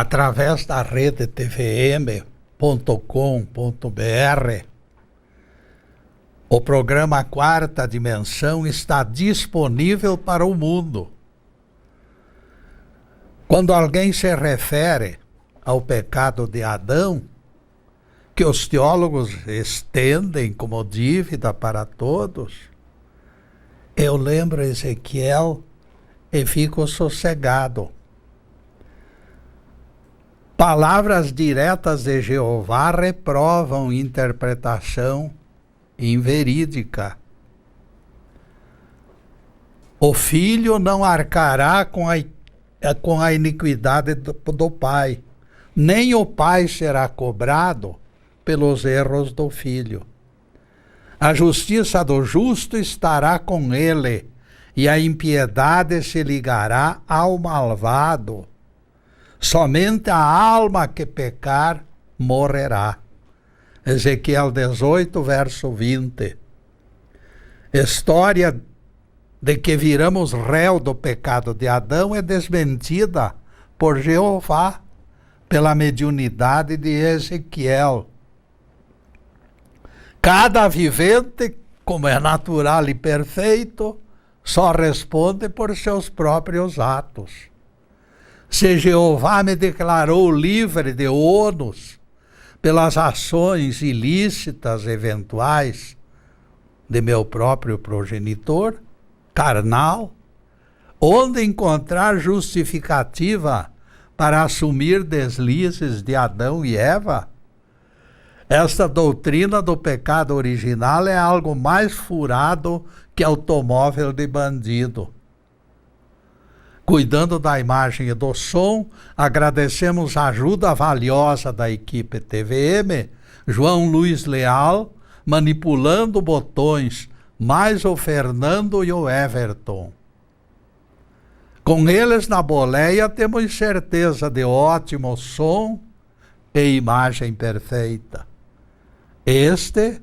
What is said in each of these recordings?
através da rede tvm.com.br, o programa Quarta Dimensão está disponível para o mundo. Quando alguém se refere ao pecado de Adão, que os teólogos estendem como dívida para todos, eu lembro Ezequiel e fico sossegado. Palavras diretas de Jeová reprovam interpretação inverídica. O filho não arcará com a iniquidade do pai, nem o pai será cobrado pelos erros do filho. A justiça do justo estará com ele, e a impiedade se ligará ao malvado. Somente a alma que pecar morrerá. Ezequiel 18, verso 20. História de que viramos réu do pecado de Adão é desmentida por Jeová, pela mediunidade de Ezequiel. Cada vivente, como é natural e perfeito, só responde por seus próprios atos. Se Jeová me declarou livre de ônus pelas ações ilícitas eventuais de meu próprio progenitor carnal, onde encontrar justificativa para assumir deslizes de Adão e Eva? Esta doutrina do pecado original é algo mais furado que automóvel de bandido. Cuidando da imagem e do som, agradecemos a ajuda valiosa da equipe TVM, João Luiz Leal, manipulando botões, mais o Fernando e o Everton. Com eles na boleia temos certeza de ótimo som e imagem perfeita. Este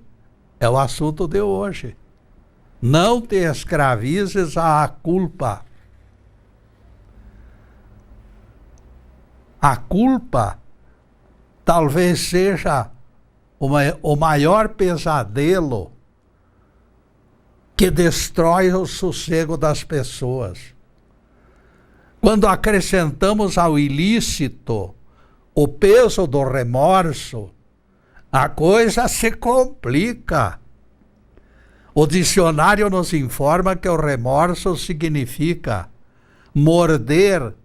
é o assunto de hoje. Não te escravizes à culpa. A culpa talvez seja o maior pesadelo que destrói o sossego das pessoas. Quando acrescentamos ao ilícito o peso do remorso, a coisa se complica. O dicionário nos informa que o remorso significa morder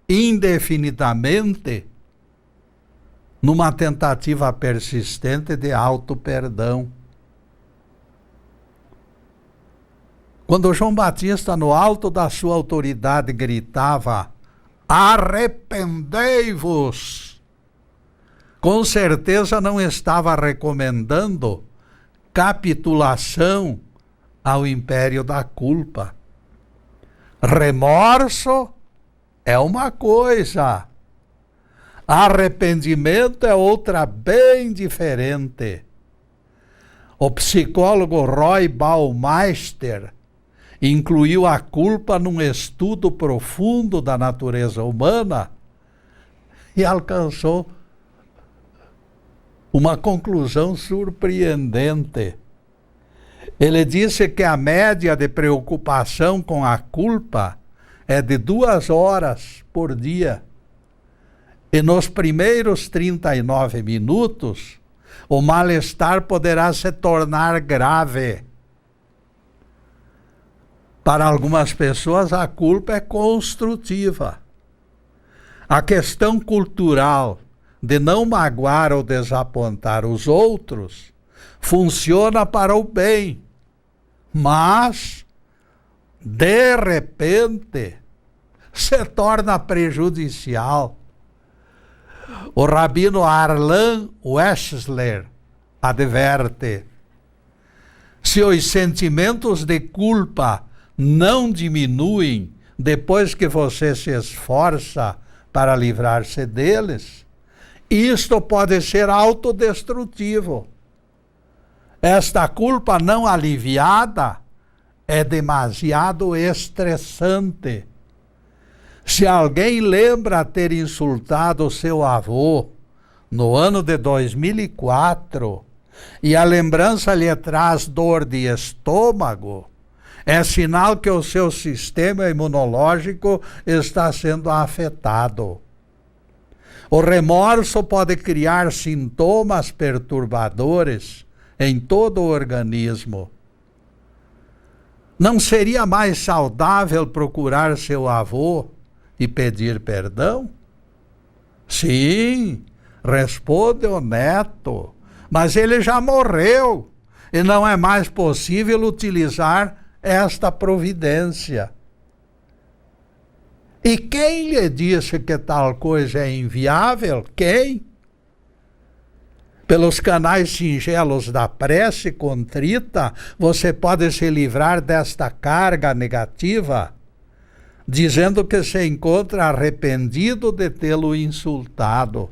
indefinidamente numa tentativa persistente de auto-perdão. Quando João Batista, no alto da sua autoridade, gritava: arrependei-vos, com certeza não estava recomendando capitulação ao império da culpa. Remorso é uma coisa, arrependimento é outra bem diferente. O psicólogo Roy Baumeister incluiu a culpa num estudo profundo da natureza humana e alcançou uma conclusão surpreendente. Ele disse que a média de preocupação com a culpa é de 2 horas por dia. E nos primeiros 39 minutos, o mal-estar poderá se tornar grave. Para algumas pessoas, a culpa é construtiva. A questão cultural de não magoar ou desapontar os outros funciona para o bem, mas, de repente, se torna prejudicial. O rabino Arlan Wechsler adverte: se os sentimentos de culpa não diminuem depois que você se esforça para livrar-se deles, isto pode ser autodestrutivo. Esta culpa não aliviada é demasiado estressante. Se alguém lembra ter insultado o seu avô no ano de 2004 e a lembrança lhe traz dor de estômago, é sinal que o seu sistema imunológico está sendo afetado. O remorso pode criar sintomas perturbadores em todo o organismo. Não seria mais saudável procurar seu avô e pedir perdão? Sim, responde o neto, mas ele já morreu e não é mais possível utilizar esta providência. E quem lhe disse que tal coisa é inviável? Quem? Pelos canais singelos da prece contrita, você pode se livrar desta carga negativa, dizendo que se encontra arrependido de tê-lo insultado.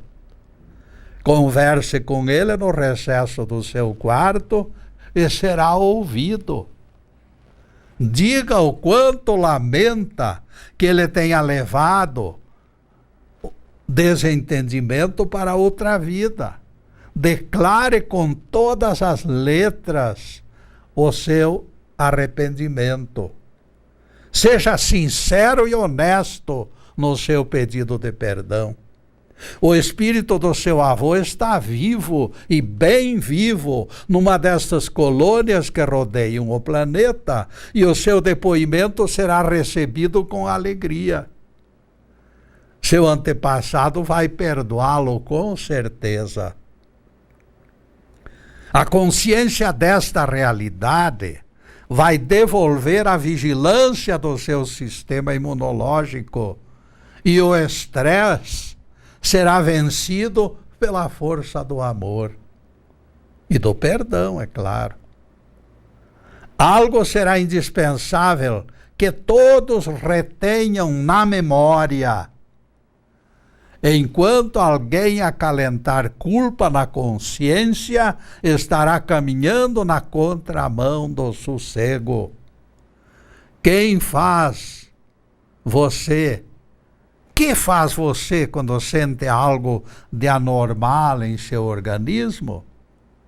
Converse com ele no recesso do seu quarto e será ouvido. Diga o quanto lamenta que ele tenha levado desentendimento para outra vida. Declare com todas as letras o seu arrependimento. Seja sincero e honesto no seu pedido de perdão. O espírito do seu avô está vivo e bem vivo numa destas colônias que rodeiam o planeta, e o seu depoimento será recebido com alegria. Seu antepassado vai perdoá-lo com certeza. A consciência desta realidade vai devolver a vigilância do seu sistema imunológico, e o estresse será vencido pela força do amor e do perdão, é claro. Algo será indispensável que todos retenham na memória. Enquanto alguém acalentar culpa na consciência, estará caminhando na contramão do sossego. Quem faz você? Que faz você quando sente algo de anormal em seu organismo?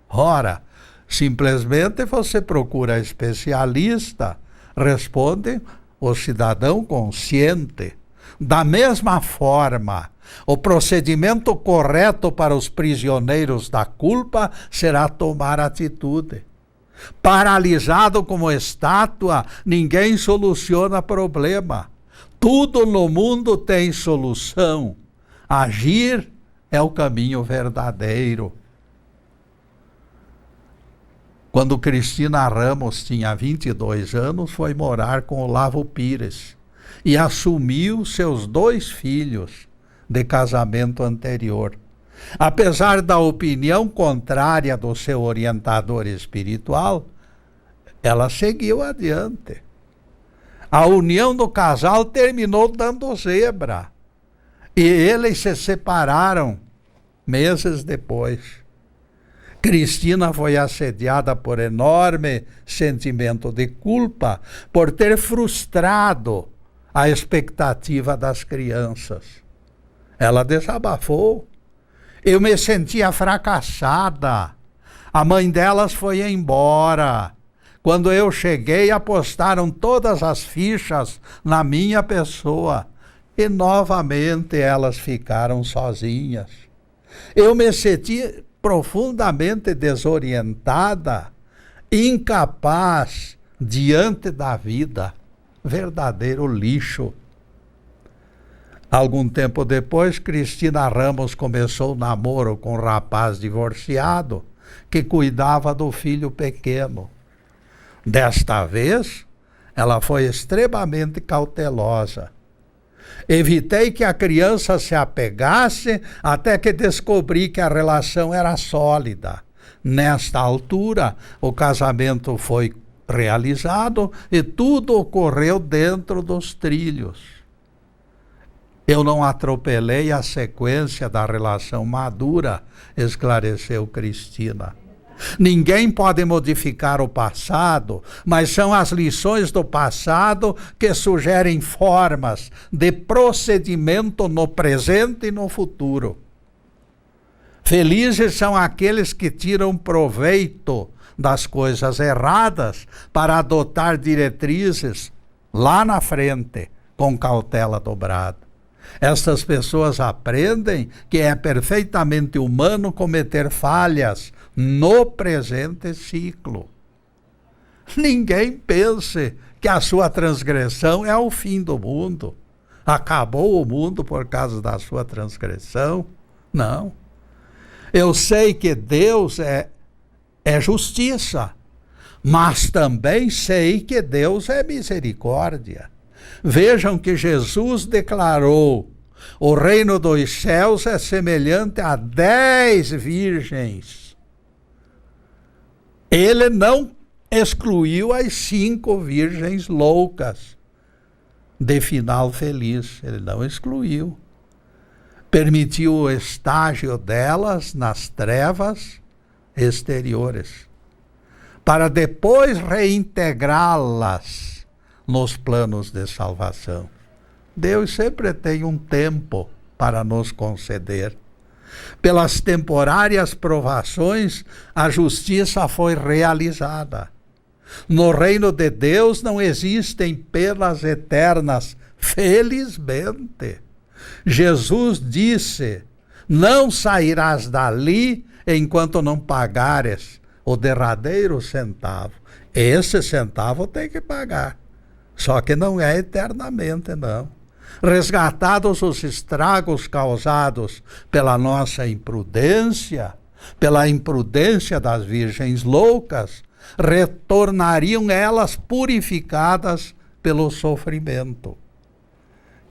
Ora, simplesmente você procura especialista, responde o cidadão consciente. Da mesma forma, o procedimento correto para os prisioneiros da culpa será tomar atitude. Paralisado como estátua, ninguém soluciona problema. Tudo no mundo tem solução. Agir é o caminho verdadeiro. Quando Cristina Ramos tinha 22 anos, foi morar com Olavo Pires e assumiu seus 2 filhos de casamento anterior. Apesar da opinião contrária do seu orientador espiritual, ela seguiu adiante. A união do casal terminou dando zebra e eles se separaram meses depois. Cristina foi assediada por enorme sentimento de culpa por ter frustrado a expectativa das crianças. Ela desabafou. Eu me sentia fracassada. A mãe delas foi embora. Quando eu cheguei, apostaram todas as fichas na minha pessoa e novamente elas ficaram sozinhas. Eu me senti profundamente desorientada, incapaz diante da vida, verdadeiro lixo. Algum tempo depois, Cristina Ramos começou um namoro com um rapaz divorciado que cuidava do filho pequeno. Desta vez, ela foi extremamente cautelosa. Evitei que a criança se apegasse até que descobri que a relação era sólida. Nesta altura, o casamento foi realizado e tudo ocorreu dentro dos trilhos. Eu não atropelei a sequência da relação madura, esclareceu Cristina. Ninguém pode modificar o passado, mas são as lições do passado que sugerem formas de procedimento no presente e no futuro. Felizes são aqueles que tiram proveito das coisas erradas para adotar diretrizes lá na frente, com cautela dobrada. Estas pessoas aprendem que é perfeitamente humano cometer falhas no presente ciclo. Ninguém pense que a sua transgressão é o fim do mundo. Acabou o mundo por causa da sua transgressão? Não. Eu sei que Deus é justiça, mas também sei que Deus é misericórdia. Vejam que Jesus declarou: o reino dos céus é semelhante a 10 virgens. Ele não excluiu as 5 virgens loucas de final feliz. Ele não excluiu. Permitiu o estágio delas nas trevas exteriores, para depois reintegrá-las nos planos de salvação. Deus sempre tem um tempo para nos conceder. Pelas temporárias provações, a justiça foi realizada. No reino de Deus não existem penas eternas, felizmente. Jesus disse: não sairás dali enquanto não pagares o derradeiro centavo. Esse centavo tem que pagar, só que não é eternamente, não. Resgatados os estragos causados pela nossa imprudência, pela imprudência das virgens loucas, retornariam elas purificadas pelo sofrimento.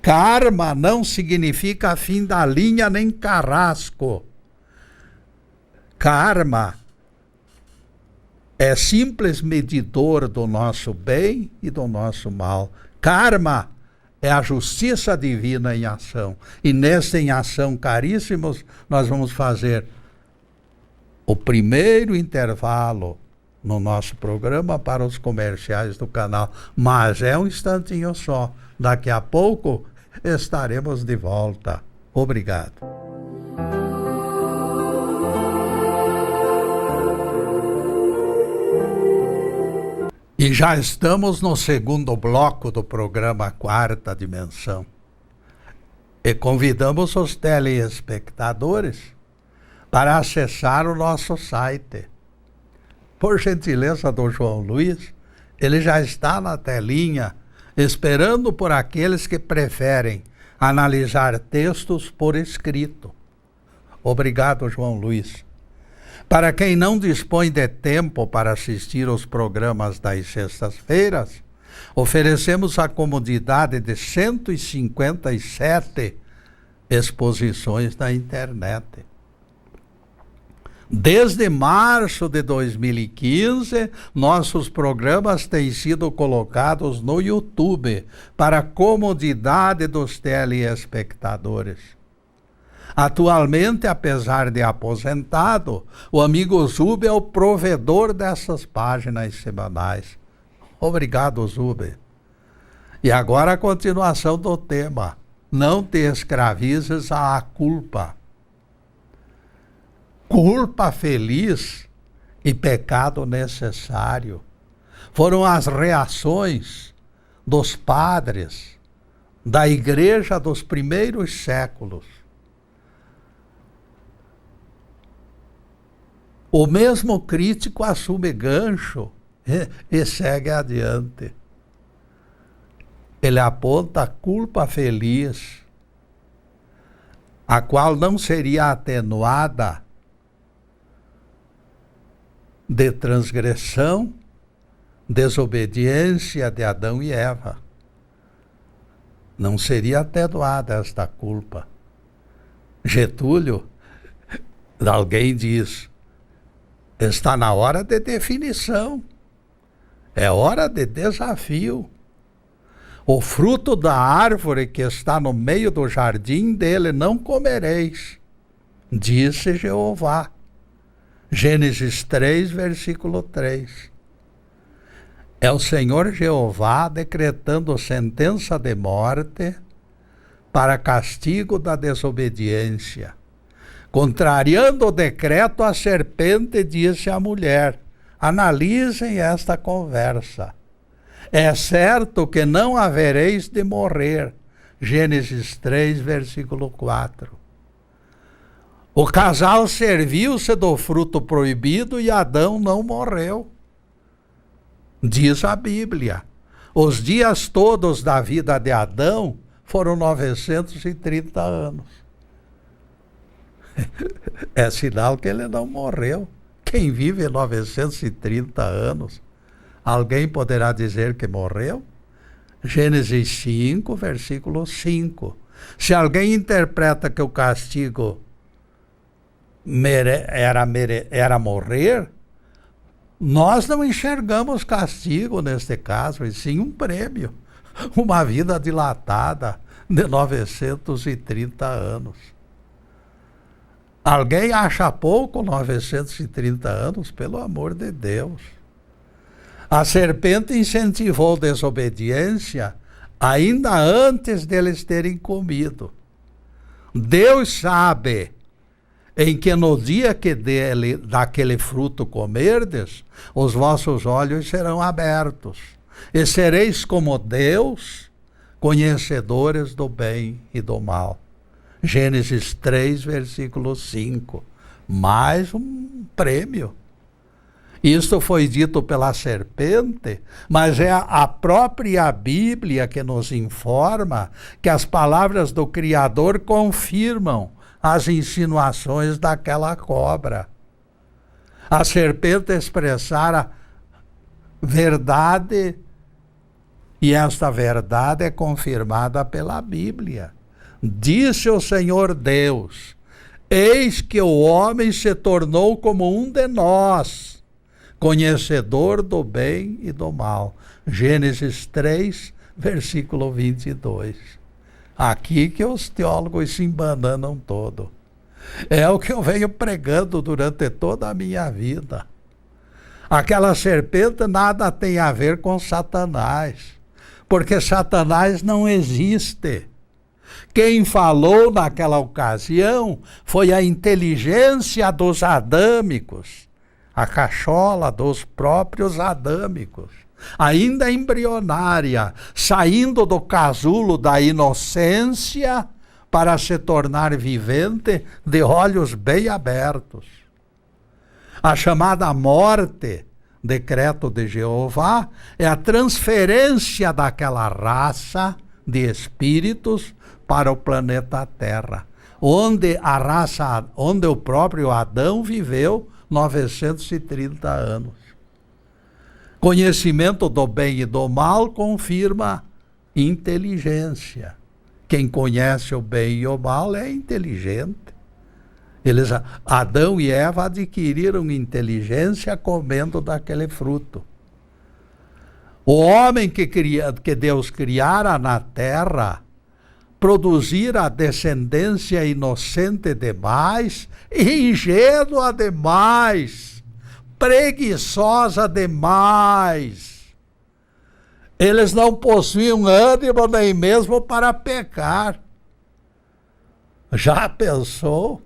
Karma não significa fim da linha nem carrasco. Karma é simples medidor do nosso bem e do nosso mal. Karma é a justiça divina em ação. E nesta em ação, caríssimos, nós vamos fazer o primeiro intervalo no nosso programa para os comerciais do canal. Mas é um instantinho só. Daqui a pouco estaremos de volta. Obrigado. E já estamos no segundo bloco do programa Quarta Dimensão. E convidamos os telespectadores para acessar o nosso site. Por gentileza do João Luiz, ele já está na telinha, esperando por aqueles que preferem analisar textos por escrito. Obrigado, João Luiz. Para quem não dispõe de tempo para assistir os programas das sextas-feiras, oferecemos a comodidade de 157 exposições na internet. Desde março de 2015, nossos programas têm sido colocados no YouTube para a comodidade dos telespectadores. Atualmente, apesar de aposentado, o amigo Zube é o provedor dessas páginas semanais. Obrigado, Zube. E agora a continuação do tema. Não te escravizes à culpa. Culpa feliz e pecado necessário foram as reações dos padres da igreja dos primeiros séculos. O mesmo crítico assume gancho e segue adiante. Ele aponta a culpa feliz, a qual não seria atenuada de transgressão, desobediência de Adão e Eva. Não seria atenuada esta culpa. Getúlio, alguém diz, está na hora de definição. É hora de desafio. O fruto da árvore que está no meio do jardim dele não comereis, disse Jeová. Gênesis 3, versículo 3. É o Senhor Jeová decretando sentença de morte para castigo da desobediência. Contrariando o decreto, a serpente disse à mulher: analisem esta conversa. É certo que não havereis de morrer. Gênesis 3, versículo 4. O casal serviu-se do fruto proibido e Adão não morreu. Diz a Bíblia. Os dias todos da vida de Adão foram 930 anos. É sinal que ele não morreu. Quem vive 930 anos, alguém poderá dizer que morreu? Gênesis 5, versículo 5. Se alguém interpreta que o castigo era morrer, nós não enxergamos castigo neste caso, e sim um prêmio. Uma vida dilatada de 930 anos. Alguém acha pouco 930 anos? Pelo amor de Deus. A serpente incentivou desobediência ainda antes deles terem comido. Deus sabe em que no dia que daquele fruto comerdes, os vossos olhos serão abertos, e sereis como Deus, conhecedores do bem e do mal. Gênesis 3, versículo 5. Mais um prêmio. Isto foi dito pela serpente, mas é a própria Bíblia que nos informa que as palavras do Criador confirmam as insinuações daquela cobra. A serpente expressara verdade, e esta verdade é confirmada pela Bíblia. Disse o Senhor Deus: eis que o homem se tornou como um de nós, conhecedor do bem e do mal. Gênesis 3, versículo 22. Aqui que os teólogos se embananam todo. É o que eu venho pregando durante toda a minha vida. Aquela serpente nada tem a ver com Satanás, porque Satanás não existe. Quem falou naquela ocasião foi a inteligência dos adâmicos, a cachola dos próprios adâmicos, ainda embrionária, saindo do casulo da inocência para se tornar vivente de olhos bem abertos. A chamada morte, decreto de Jeová, é a transferência daquela raça de espíritos para o planeta Terra, onde o próprio Adão viveu 930 anos. Conhecimento do bem e do mal confirma inteligência. Quem conhece o bem e o mal é inteligente. Adão e Eva adquiriram inteligência comendo daquele fruto. O homem que Deus criara na terra produzira a descendência inocente demais, ingênua demais, preguiçosa demais. Eles não possuíam ânimo nem mesmo para pecar. Já pensou?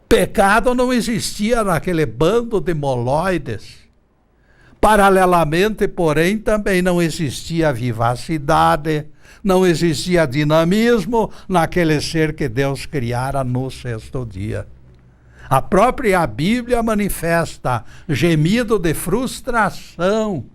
Pecado não existia naquele bando de moloides. Paralelamente, porém, também não existia vivacidade, não existia dinamismo naquele ser que Deus criara no sexto dia. A própria Bíblia manifesta gemido de frustração.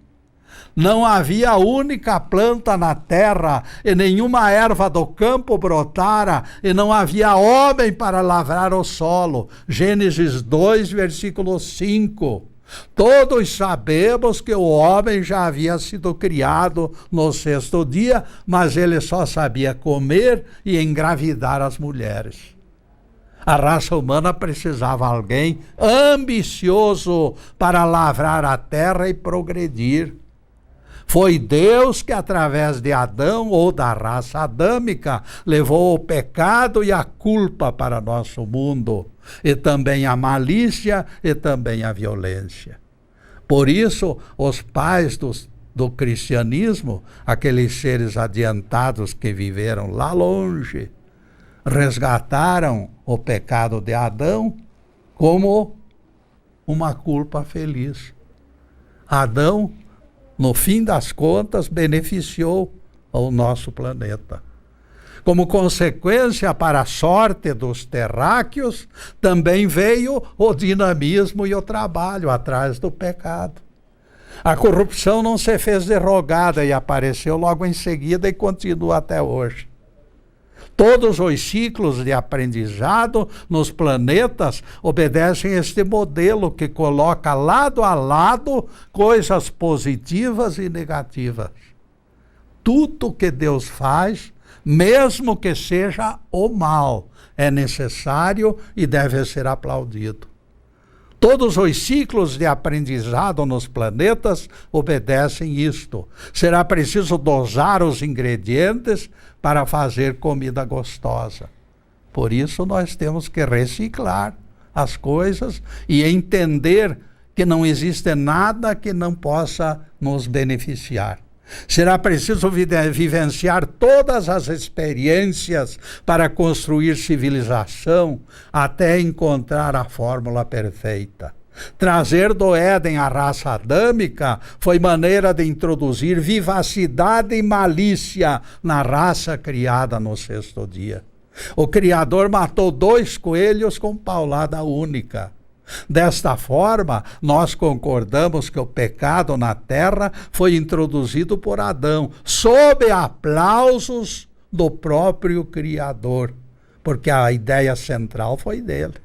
Não havia única planta na terra, e nenhuma erva do campo brotara, e não havia homem para lavrar o solo. Gênesis 2, versículo 5. Todos sabemos que o homem já havia sido criado no sexto dia, mas ele só sabia comer e engravidar as mulheres. A raça humana precisava de alguém ambicioso para lavrar a terra e progredir. Foi Deus que, através de Adão ou da raça adâmica, levou o pecado e a culpa para nosso mundo. e também a malícia, e também a violência. Por isso, os pais do cristianismo, aqueles seres adiantados que viveram lá longe, resgataram o pecado de Adão como uma culpa feliz. Adão, no fim das contas, beneficiou o nosso planeta. Como consequência, para a sorte dos terráqueos, também veio o dinamismo e o trabalho atrás do pecado. A corrupção não se fez de rogada e apareceu logo em seguida e continua até hoje. Todos os ciclos de aprendizado nos planetas obedecem a este modelo que coloca lado a lado coisas positivas e negativas. Tudo que Deus faz, mesmo que seja o mal, é necessário e deve ser aplaudido. Todos os ciclos de aprendizado nos planetas obedecem isto. Será preciso dosar os ingredientes para fazer comida gostosa. Por isso nós temos que reciclar as coisas e entender que não existe nada que não possa nos beneficiar. Será preciso vivenciar todas as experiências para construir civilização até encontrar a fórmula perfeita. Trazer do Éden a raça adâmica foi maneira de introduzir vivacidade e malícia na raça criada no sexto dia. O Criador matou 2 coelhos com paulada única. Desta forma, nós concordamos que o pecado na terra foi introduzido por Adão, sob aplausos do próprio Criador, porque a ideia central foi dele.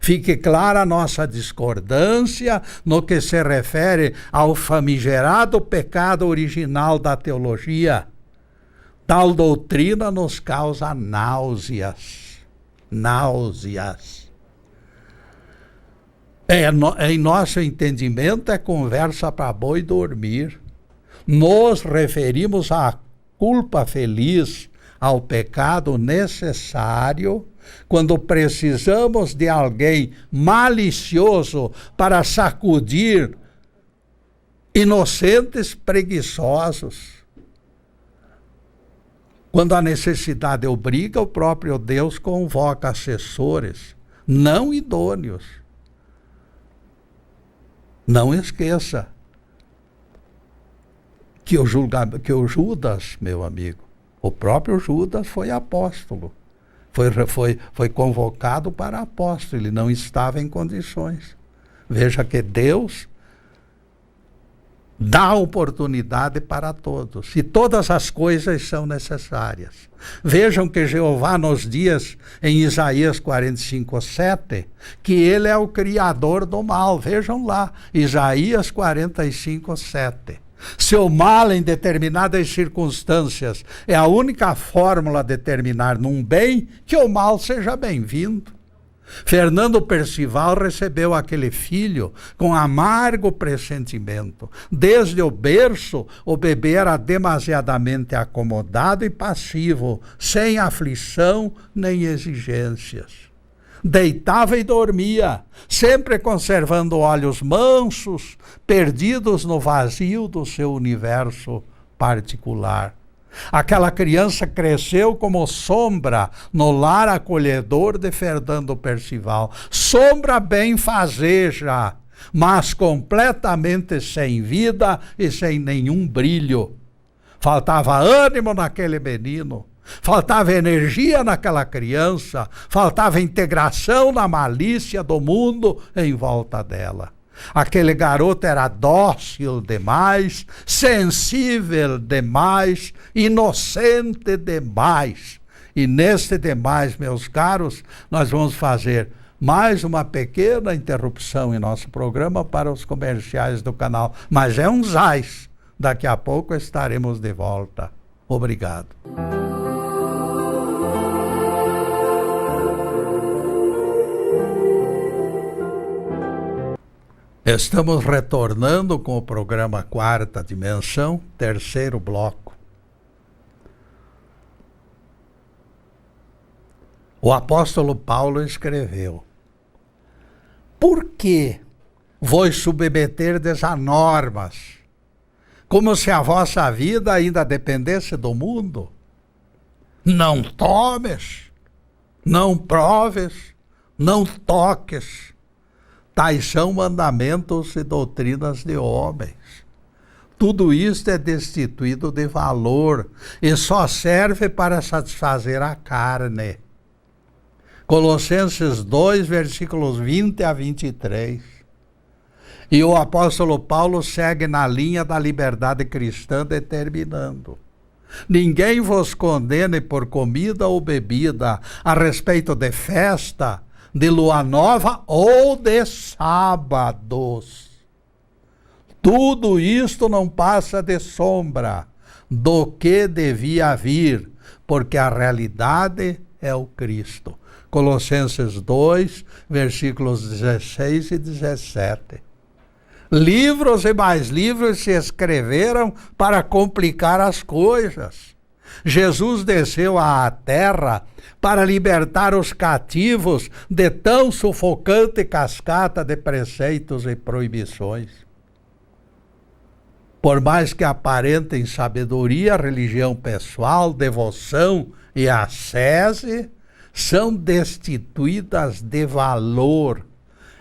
Fique clara a nossa discordância no que se refere ao famigerado pecado original da teologia. Tal doutrina nos causa náuseas. Náuseas. Em nosso entendimento, é conversa para boi dormir. Nos referimos à culpa feliz, ao pecado necessário, quando precisamos de alguém malicioso para sacudir inocentes preguiçosos. Quando a necessidade obriga, o próprio Deus convoca assessores não idôneos. Não esqueça que o Judas, meu amigo, o próprio Judas foi apóstolo. Foi convocado para apóstolo, ele não estava em condições. Veja que Deus dá oportunidade para todos, e todas as coisas são necessárias. Vejam que Jeová nos diz em Isaías 45:7, que ele é o criador do mal. Vejam lá, Isaías 45:7. Se o mal em determinadas circunstâncias é a única fórmula de determinar num bem, que o mal seja bem-vindo. Fernando Percival recebeu aquele filho com amargo pressentimento. Desde o berço, o bebê era demasiadamente acomodado e passivo, sem aflição nem exigências. Deitava e dormia, sempre conservando olhos mansos, perdidos no vazio do seu universo particular. Aquela criança cresceu como sombra no lar acolhedor de Fernando Percival. Sombra benfazeja, mas completamente sem vida e sem nenhum brilho. Faltava ânimo naquele menino. Faltava energia naquela criança, faltava integração na malícia do mundo em volta dela. Aquele garoto era dócil demais, sensível demais, inocente demais. E neste demais, meus caros, nós vamos fazer mais uma pequena interrupção em nosso programa para os comerciais do canal. Mas é um zais. Daqui a pouco estaremos de volta. Obrigado. Estamos retornando com o programa Quarta Dimensão, terceiro bloco. O apóstolo Paulo escreveu: Por que vos submeterdes a normas, como se a vossa vida ainda dependesse do mundo? Não tomes, não proves, não toques. Tais são mandamentos e doutrinas de homens. Tudo isto é destituído de valor e só serve para satisfazer a carne. Colossenses 2, versículos 20 a 23. E o apóstolo Paulo segue na linha da liberdade cristã, determinando: ninguém vos condene por comida ou bebida, a respeito de festa, de lua nova ou de sábados. Tudo isto não passa de sombra do que devia vir, porque a realidade é o Cristo. Colossenses 2, versículos 16 e 17. Livros e mais livros se escreveram para complicar as coisas. Jesus desceu à terra para libertar os cativos de tão sufocante cascata de preceitos e proibições. Por mais que aparentem sabedoria, religião pessoal, devoção e ascese, são destituídas de valor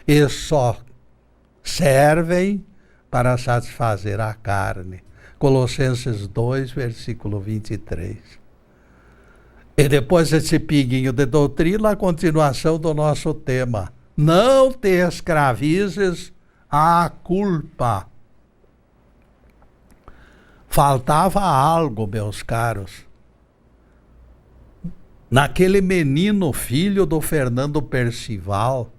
e só servem para satisfazer a carne. Colossenses 2, versículo 23. E depois desse pinguinho de doutrina, a continuação do nosso tema. Não te escravizes à culpa. Faltava algo, meus caros, naquele menino filho do Fernando Percival,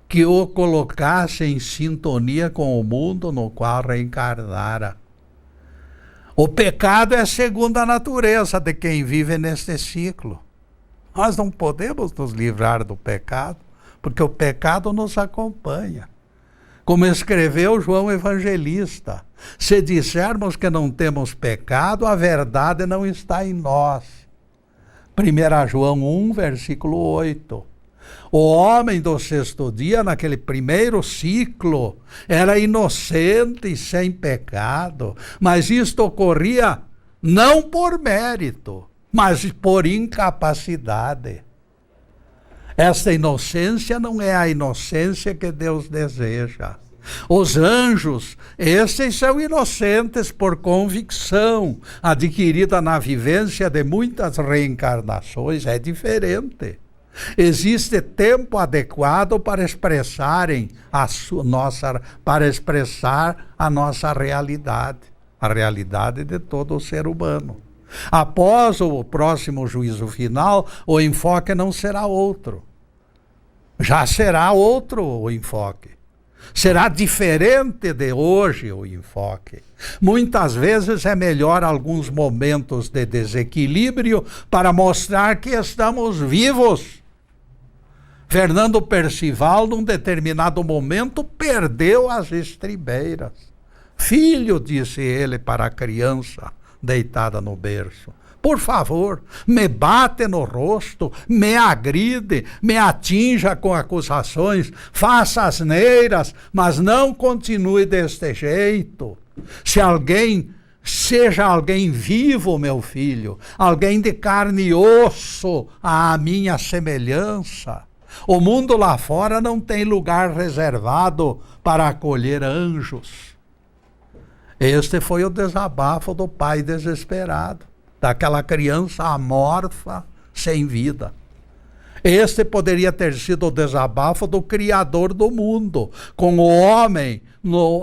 que o colocasse em sintonia com o mundo no qual reencarnara. O pecado é a segunda natureza de quem vive neste ciclo. Nós não podemos nos livrar do pecado, porque o pecado nos acompanha. Como escreveu João Evangelista, se dissermos que não temos pecado, a verdade não está em nós. 1 João 1, versículo 8. O homem do sexto dia, naquele primeiro ciclo, era inocente e sem pecado, mas isto ocorria não por mérito, mas por incapacidade. Esta inocência não é a inocência que Deus deseja. Os anjos, esses são inocentes por convicção, adquirida na vivência de muitas reencarnações, é diferente. Existe tempo adequado para expressarem para expressar a nossa realidade, a realidade de todo o ser humano. Após o próximo juízo final, o enfoque não será outro. Já será outro o enfoque. Será diferente de hoje o enfoque. Muitas vezes é melhor alguns momentos de desequilíbrio para mostrar que estamos vivos. Fernando Percival, num determinado momento, perdeu as estribeiras. Filho, disse ele para a criança deitada no berço, por favor, me bate no rosto, me agride, me atinja com acusações, faça asneiras, mas não continue deste jeito. Seja alguém vivo, meu filho, alguém de carne e osso, à minha semelhança. O mundo lá fora não tem lugar reservado para acolher anjos. Este foi o desabafo do pai desesperado, daquela criança amorfa, sem vida. Este poderia ter sido o desabafo do Criador do mundo, com o homem,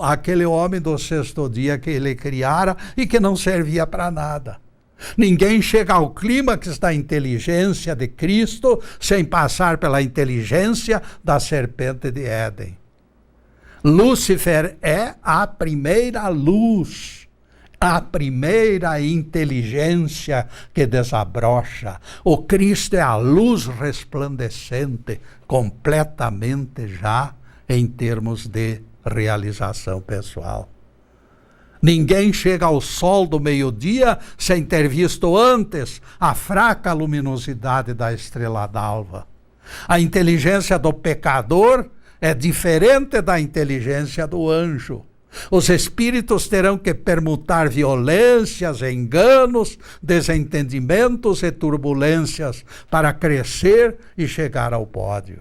aquele homem do sexto dia que ele criara e que não servia para nada. Ninguém chega ao clímax da inteligência de Cristo sem passar pela inteligência da serpente de Éden. Lúcifer é a primeira luz, a primeira inteligência que desabrocha. O Cristo é a luz resplandecente, completamente já em termos de realização pessoal. Ninguém chega ao sol do meio-dia sem ter visto antes a fraca luminosidade da estrela d'alva. A inteligência do pecador é diferente da inteligência do anjo. Os espíritos terão que permutar violências, enganos, desentendimentos e turbulências para crescer e chegar ao pódio.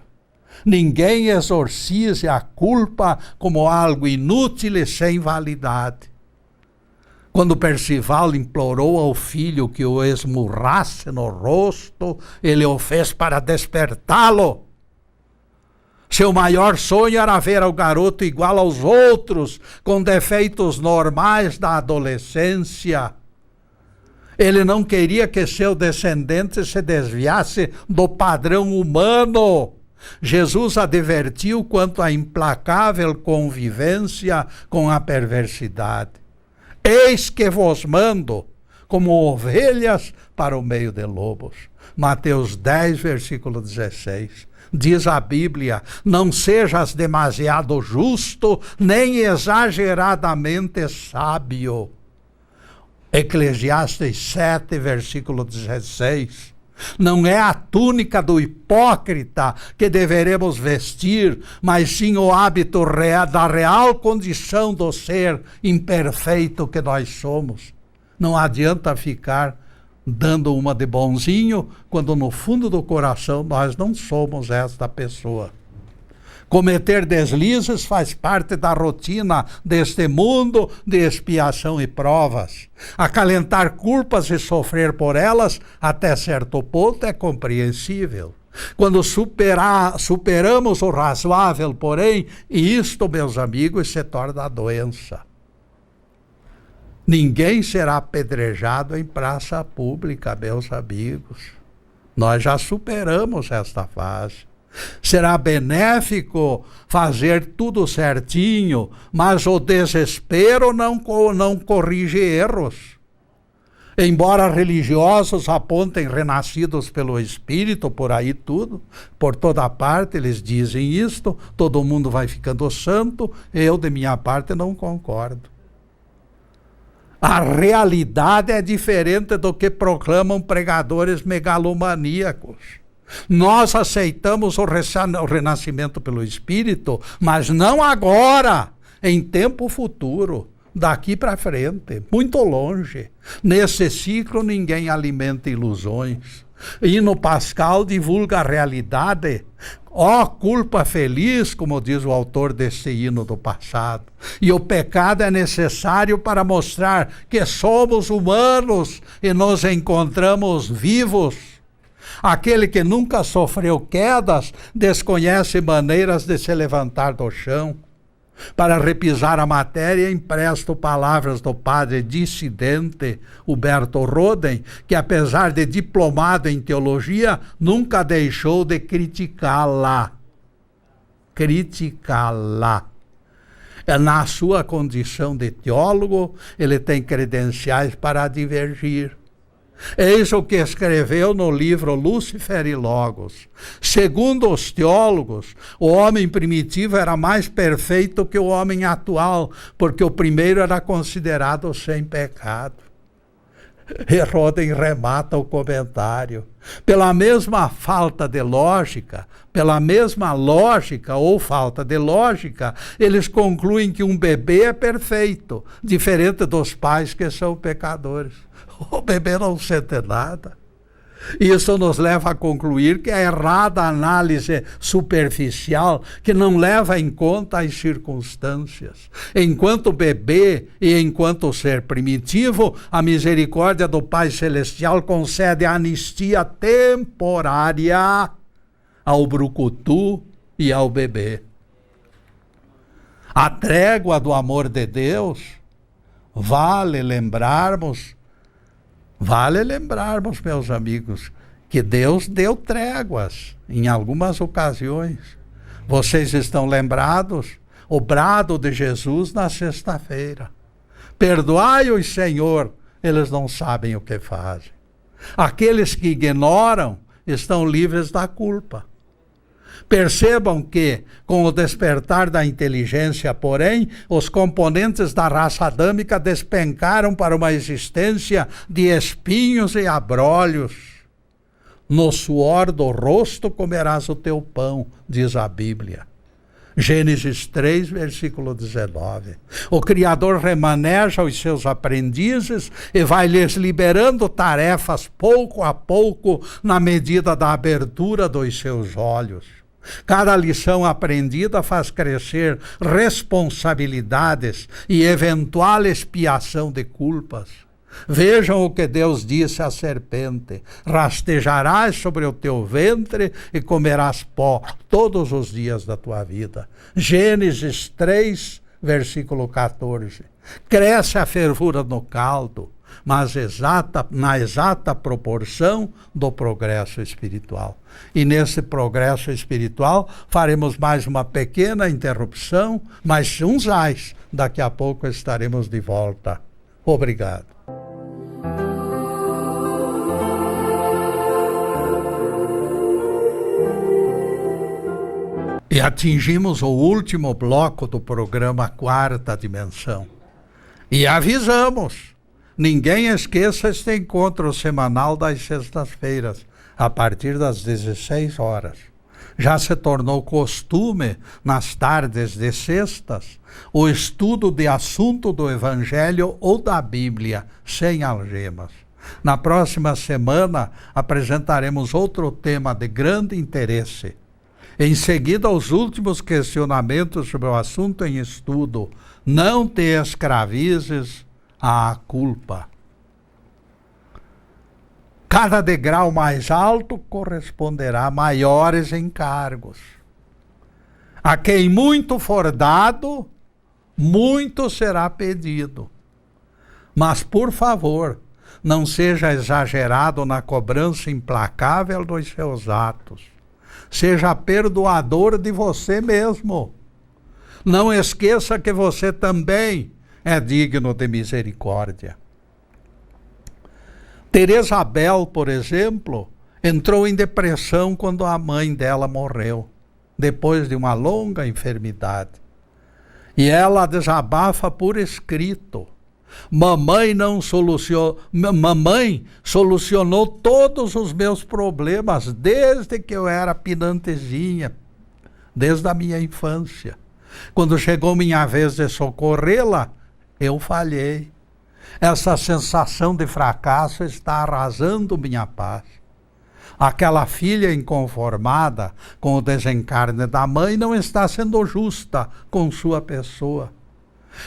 Ninguém exorcize a culpa como algo inútil e sem validade. Quando Percival implorou ao filho que o esmurrasse no rosto, ele o fez para despertá-lo. Seu maior sonho era ver o garoto igual aos outros, com defeitos normais da adolescência. Ele não queria que seu descendente se desviasse do padrão humano. Jesus advertiu quanto à implacável convivência com a perversidade. Eis que vos mando como ovelhas para o meio de lobos. Mateus 10, versículo 16. Diz a Bíblia, não sejas demasiado justo, nem exageradamente sábio. Eclesiastes 7, versículo 16. Não é a túnica do hipócrita que deveremos vestir, mas sim o hábito da real condição do ser imperfeito que nós somos. Não adianta ficar dando uma de bonzinho, quando no fundo do coração nós não somos esta pessoa. Cometer deslizes faz parte da rotina deste mundo de expiação e provas. Acalentar culpas e sofrer por elas, até certo ponto, é compreensível. Quando superamos o razoável, porém, e isto, meus amigos, se torna a doença. Ninguém será apedrejado em praça pública, meus amigos. Nós já superamos esta fase. Será benéfico fazer tudo certinho, mas o desespero não corrige erros. Embora religiosos apontem renascidos pelo Espírito, por aí tudo, por toda parte eles dizem isto, todo mundo vai ficando santo, eu de minha parte não concordo. A realidade é diferente do que proclamam pregadores megalomaníacos. Nós aceitamos o renascimento pelo Espírito, mas não agora, em tempo futuro, daqui para frente, muito longe. Nesse ciclo ninguém alimenta ilusões. Hino pascal divulga a realidade. Ó culpa feliz, como diz o autor desse hino do passado. E o pecado é necessário para mostrar que somos humanos e nos encontramos vivos. Aquele que nunca sofreu quedas desconhece maneiras de se levantar do chão. Para repisar a matéria, empresto palavras do padre dissidente Huberto Roden, que apesar de diplomado em teologia, nunca deixou de criticá-la. Na sua condição de teólogo, ele tem credenciais para divergir. Eis o que escreveu no livro Lúcifer e Logos. Segundo os teólogos, o homem primitivo era mais perfeito que o homem atual, porque o primeiro era considerado sem pecado. E Roden remata o comentário. Pela mesma falta de lógica, pela mesma lógica ou falta de lógica, eles concluem que um bebê é perfeito, diferente dos pais que são pecadores. O bebê não sente nada. Isso nos leva a concluir que é errada a análise superficial, que não leva em conta as circunstâncias. Enquanto bebê e enquanto ser primitivo, a misericórdia do Pai Celestial concede a anistia temporária ao brucutu e ao bebê. A trégua do amor de Deus vale lembrarmos, meus amigos, que Deus deu tréguas em algumas ocasiões. Vocês estão lembrados? O brado de Jesus na sexta-feira. Perdoai-os, Senhor, eles não sabem o que fazem. Aqueles que ignoram estão livres da culpa. Percebam que, com o despertar da inteligência, porém, os componentes da raça adâmica despencaram para uma existência de espinhos e abrolhos. No suor do rosto comerás o teu pão, diz a Bíblia. Gênesis 3, versículo 19. O Criador remaneja os seus aprendizes e vai lhes liberando tarefas pouco a pouco, na medida da abertura dos seus olhos. Cada lição aprendida faz crescer responsabilidades e eventual expiação de culpas. Vejam o que Deus disse à serpente: rastejarás sobre o teu ventre e comerás pó todos os dias da tua vida. Gênesis 3, versículo 14. Cresce a fervura no caldo, mas na exata proporção do progresso espiritual. E nesse progresso espiritual faremos mais uma pequena interrupção, mas uns ais, daqui a pouco estaremos de volta. Obrigado. E atingimos o último bloco do programa Quarta Dimensão. E avisamos, ninguém esqueça este encontro semanal das sextas-feiras, a partir das 16 horas. Já se tornou costume, nas tardes de sextas, o estudo de assunto do Evangelho ou da Bíblia, sem algemas. Na próxima semana, apresentaremos outro tema de grande interesse. Em seguida, os últimos questionamentos sobre o assunto em estudo: não te escravizes à culpa. Cada degrau mais alto corresponderá a maiores encargos. A quem muito for dado, muito será pedido. Mas, por favor, não seja exagerado na cobrança implacável dos seus atos. Seja perdoador de você mesmo. Não esqueça que você também é digno de misericórdia. Teresa Abel, por exemplo, entrou em depressão quando a mãe dela morreu, depois de uma longa enfermidade. E ela desabafa por escrito: Mamãe solucionou todos os meus problemas desde que eu era pinantezinha, desde a minha infância. Quando chegou minha vez de socorrê-la, eu falhei. Essa sensação de fracasso está arrasando minha paz. Aquela filha inconformada com o desencarne da mãe não está sendo justa com sua pessoa.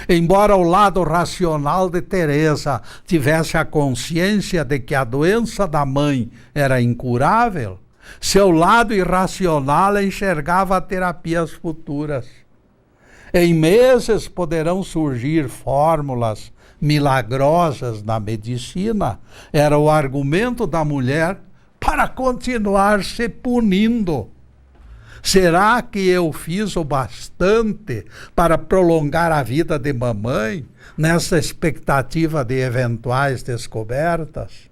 Embora o lado racional de Teresa tivesse a consciência de que a doença da mãe era incurável, seu lado irracional enxergava terapias futuras. Em meses poderão surgir fórmulas milagrosas na medicina, era o argumento da mulher para continuar se punindo. Será que eu fiz o bastante para prolongar a vida de mamãe, nessa expectativa de eventuais descobertas?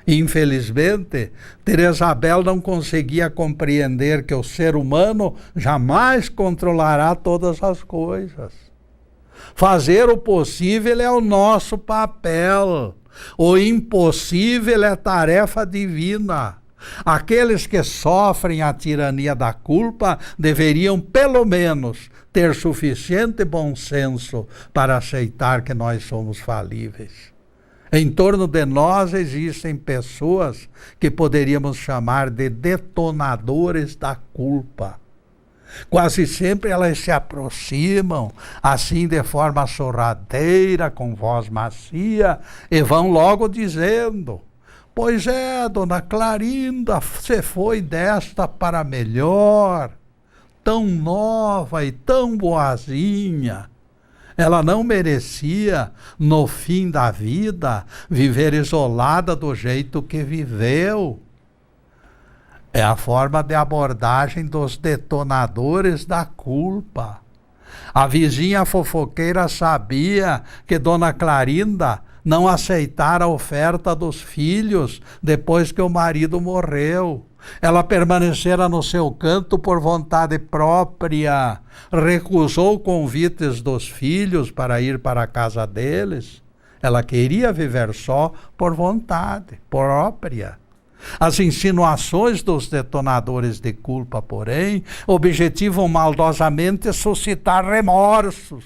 Infelizmente, Teresa Abel não conseguia compreender que o ser humano jamais controlará todas as coisas. Fazer o possível é o nosso papel. O impossível é tarefa divina. Aqueles que sofrem a tirania da culpa deveriam, pelo menos, ter suficiente bom senso para aceitar que nós somos falíveis. Em torno de nós existem pessoas que poderíamos chamar de detonadores da culpa. Quase sempre elas se aproximam, assim de forma sorrateira, com voz macia, e vão logo dizendo: pois é, dona Clarinda, você foi desta para melhor, tão nova e tão boazinha. Ela não merecia, no fim da vida, viver isolada do jeito que viveu. É a forma de abordagem dos detonadores da culpa. A vizinha fofoqueira sabia que dona Clarinda não aceitara a oferta dos filhos depois que o marido morreu. Ela permanecera no seu canto por vontade própria, recusou convites dos filhos para ir para a casa deles. Ela queria viver só por vontade própria. As insinuações dos detonadores de culpa, porém, objetivam maldosamente suscitar remorsos.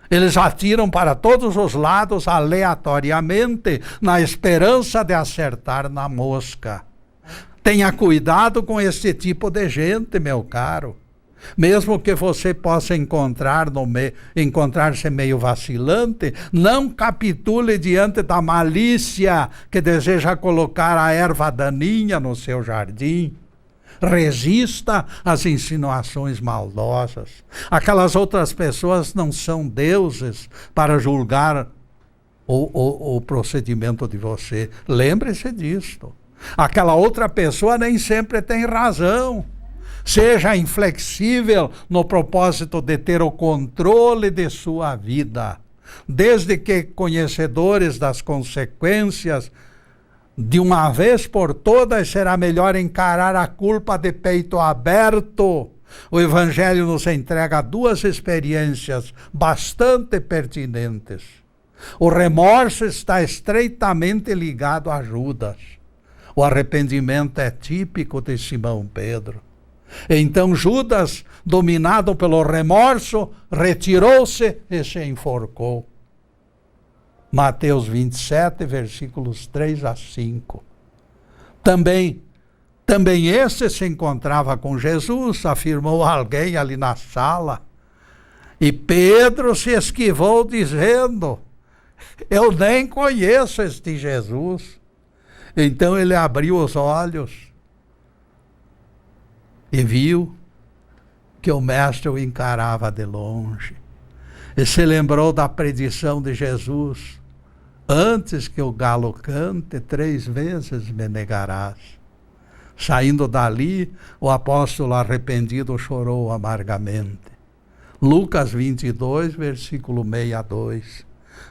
Eles atiram para todos os lados aleatoriamente, na esperança de acertar na mosca. Tenha cuidado com esse tipo de gente, meu caro. Mesmo que você possa encontrar-se meio vacilante, não capitule diante da malícia que deseja colocar a erva daninha no seu jardim. Resista às insinuações maldosas. Aquelas outras pessoas não são deuses para julgar o procedimento de você. Lembre-se disto. Aquela outra pessoa nem sempre tem razão. Seja inflexível no propósito de ter o controle de sua vida. Desde que conhecedores das consequências, de uma vez por todas, será melhor encarar a culpa de peito aberto. O Evangelho nos entrega duas experiências bastante pertinentes. O remorso está estreitamente ligado a Judas. O arrependimento é típico de Simão Pedro. Então Judas, dominado pelo remorso, retirou-se e se enforcou. Mateus 27, versículos 3 a 5. Também esse se encontrava com Jesus, afirmou alguém ali na sala. E Pedro se esquivou dizendo: eu nem conheço este Jesus. Então ele abriu os olhos e viu que o mestre o encarava de longe. E se lembrou da predição de Jesus: antes que o galo cante, 3 vezes me negarás. Saindo dali, o apóstolo arrependido chorou amargamente. Lucas 22, versículo 62.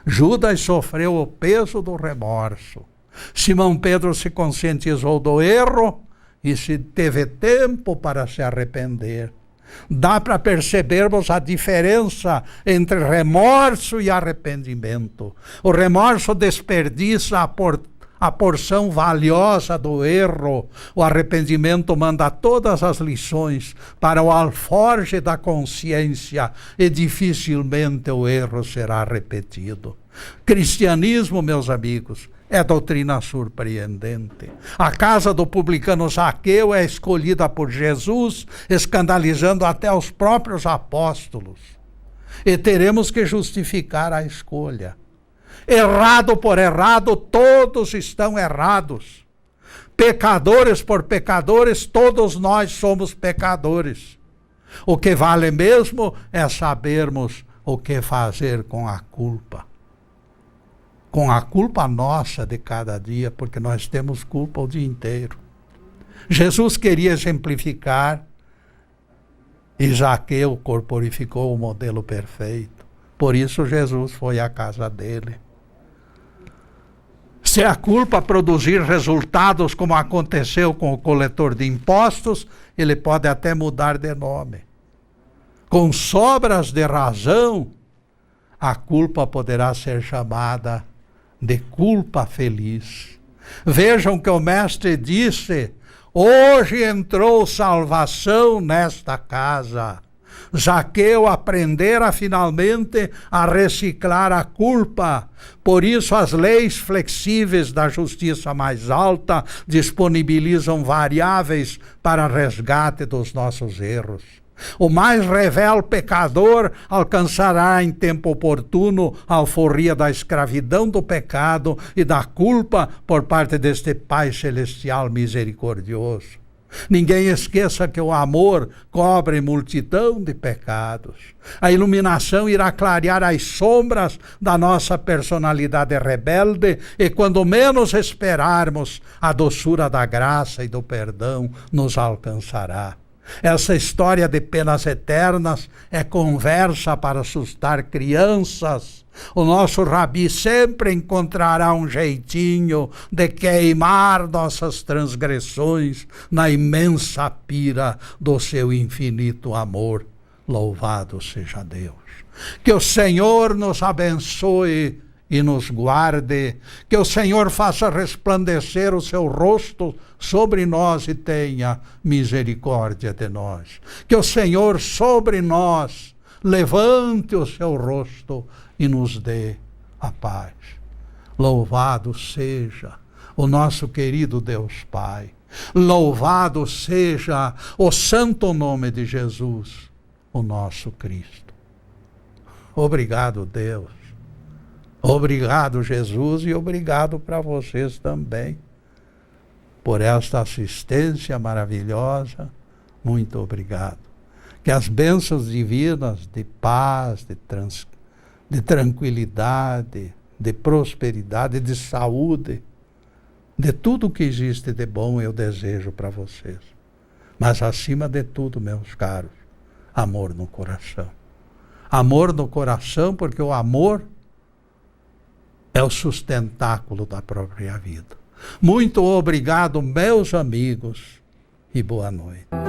Judas sofreu o peso do remorso. Simão Pedro se conscientizou do erro e se teve tempo para se arrepender. Dá para percebermos a diferença entre remorso e arrependimento. O remorso desperdiça a porção valiosa do erro. O arrependimento manda todas as lições para o alforje da consciência e dificilmente o erro será repetido. Cristianismo, meus amigos, é doutrina surpreendente. A casa do publicano Zaqueu é escolhida por Jesus, escandalizando até os próprios apóstolos. E teremos que justificar a escolha. Errado por errado, todos estão errados. Pecadores por pecadores, todos nós somos pecadores. O que vale mesmo é sabermos o que fazer com a culpa. Com a culpa nossa de cada dia, porque nós temos culpa o dia inteiro. Jesus queria exemplificar e Zaqueu corporificou o modelo perfeito. Por isso Jesus foi à casa dele. Se a culpa produzir resultados como aconteceu com o coletor de impostos, ele pode até mudar de nome. Com sobras de razão, a culpa poderá ser chamada de culpa feliz. Vejam que o mestre disse: hoje entrou salvação nesta casa. Zaqueu aprendera finalmente a reciclar a culpa. Por isso as leis flexíveis da justiça mais alta disponibilizam variáveis para resgate dos nossos erros. O mais revel pecador alcançará em tempo oportuno a alforria da escravidão do pecado e da culpa por parte deste Pai Celestial misericordioso. Ninguém esqueça que o amor cobre multidão de pecados. A iluminação irá clarear as sombras da nossa personalidade rebelde e, quando menos esperarmos, a doçura da graça e do perdão nos alcançará. Essa história de penas eternas é conversa para assustar crianças. O nosso Rabi sempre encontrará um jeitinho de queimar nossas transgressões na imensa pira do seu infinito amor. Louvado seja Deus. Que o Senhor nos abençoe e nos guarde, que o Senhor faça resplandecer o seu rosto sobre nós e tenha misericórdia de nós. Que o Senhor sobre nós levante o seu rosto e nos dê a paz. Louvado seja o nosso querido Deus Pai. Louvado seja o santo nome de Jesus, o nosso Cristo. Obrigado, Deus. Obrigado, Jesus, e obrigado para vocês também por esta assistência maravilhosa. Muito obrigado. Que as bênçãos divinas de paz, de tranquilidade, de prosperidade, de saúde, de tudo que existe de bom eu desejo para vocês. Mas acima de tudo, meus caros, amor no coração. Amor no coração, porque o amor é o sustentáculo da própria vida. Muito obrigado, meus amigos, e boa noite.